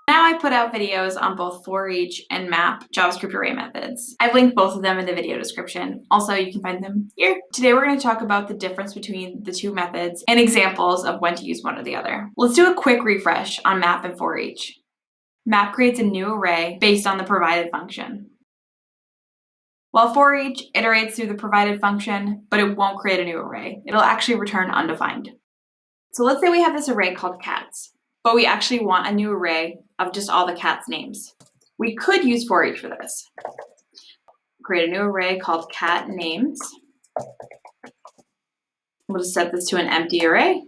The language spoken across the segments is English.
Now I put out videos on both forEach and map JavaScript array methods. I've linked both of them in the video description. Also, you can find them here. Today we're going to talk about the difference between the two methods and examples of when to use one or the other. Let's do a quick refresh on map and forEach. Map creates a new array based on the provided function, while forEach iterates through the provided function, but it won't create a new array. It'll actually return undefined. So let's say we have this array called cats, but we actually want a new array of just all the cats' names. We could use forEach for this. Create a new array called cat names. We'll just set this to an empty array.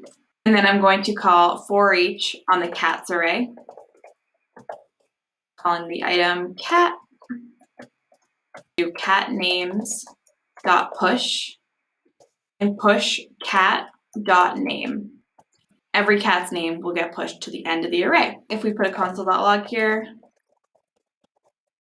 And then I'm going to call forEach on the cats array, calling the item cat. Do cat names dot push and push cat dot name. Every cat's name will get pushed to the end of the array. If we put a console.log here,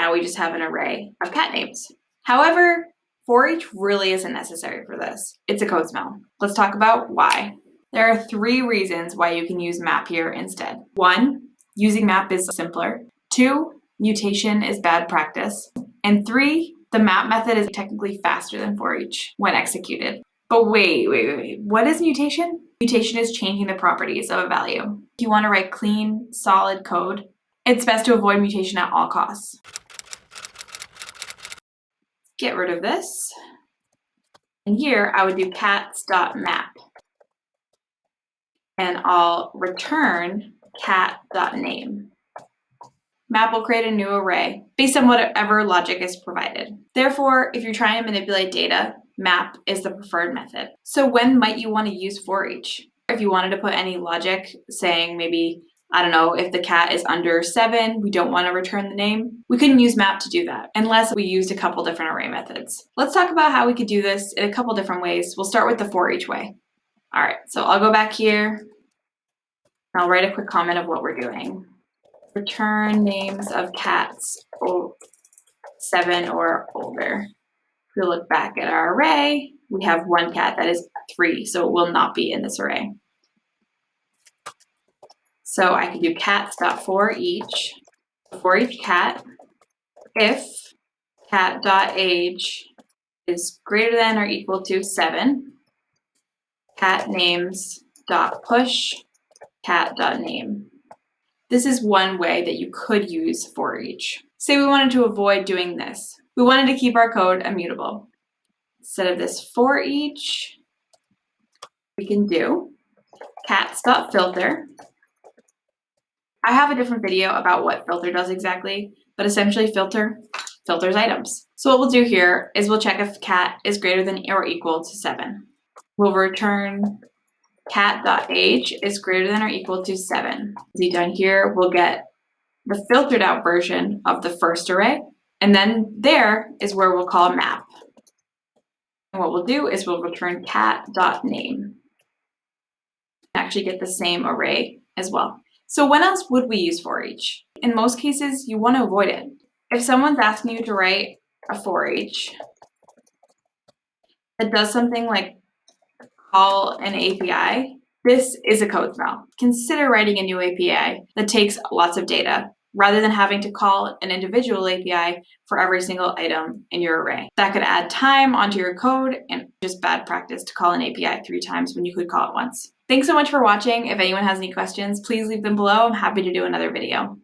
now we just have an array of cat names. However, forEach really isn't necessary for this. It's a code smell. Let's talk about why. There are 3 reasons why you can use map here instead. 1, using map is simpler. 2, mutation is bad practice. And 3, the map method is technically faster than forEach when executed. But wait. What is mutation? Mutation is changing the properties of a value. If you want to write clean, solid code, it's best to avoid mutation at all costs. Get rid of this. And here I would do cats.map. And I'll return cat.name. Map will create a new array based on whatever logic is provided. Therefore, if you're trying to manipulate data, map is the preferred method. So when might you want to use forEach? If you wanted to put any logic saying maybe, I don't know, if the cat is under 7, we don't want to return the name, we couldn't use map to do that unless we used a couple different array methods. Let's talk about how we could do this in a couple different ways. We'll start with the forEach way. All right, so I'll go back here and I'll write a quick comment of what we're doing. Return names of cats 7 or older. If we look back at our array, we have one cat that is 3, so it will not be in this array. So I can do cats.forEach, forEach cat, if cat.age is greater than or equal to 7, cat names.push cat.name. This is one way that you could use forEach. Say we wanted to avoid doing this. We wanted to keep our code immutable. Instead of this forEach, we can do cats.filter. I have a different video about what filter does exactly, but essentially filters items. So what we'll do here is we'll check if cat is greater than or equal to 7. We'll return cat.age is greater than or equal to 7. See down here, we'll get the filtered out version of the first array, and then there is where we'll call map. And what we'll do is we'll return cat.name. Actually get the same array as well. So when else would we use forEach? In most cases, you want to avoid it. If someone's asking you to write a forEach that does something like call an API, this is a code smell. Consider writing a new API that takes lots of data rather than having to call an individual API for every single item in your array. That could add time onto your code and just bad practice to call an API 3 times when you could call it once. Thanks so much for watching. If anyone has any questions, please leave them below. I'm happy to do another video.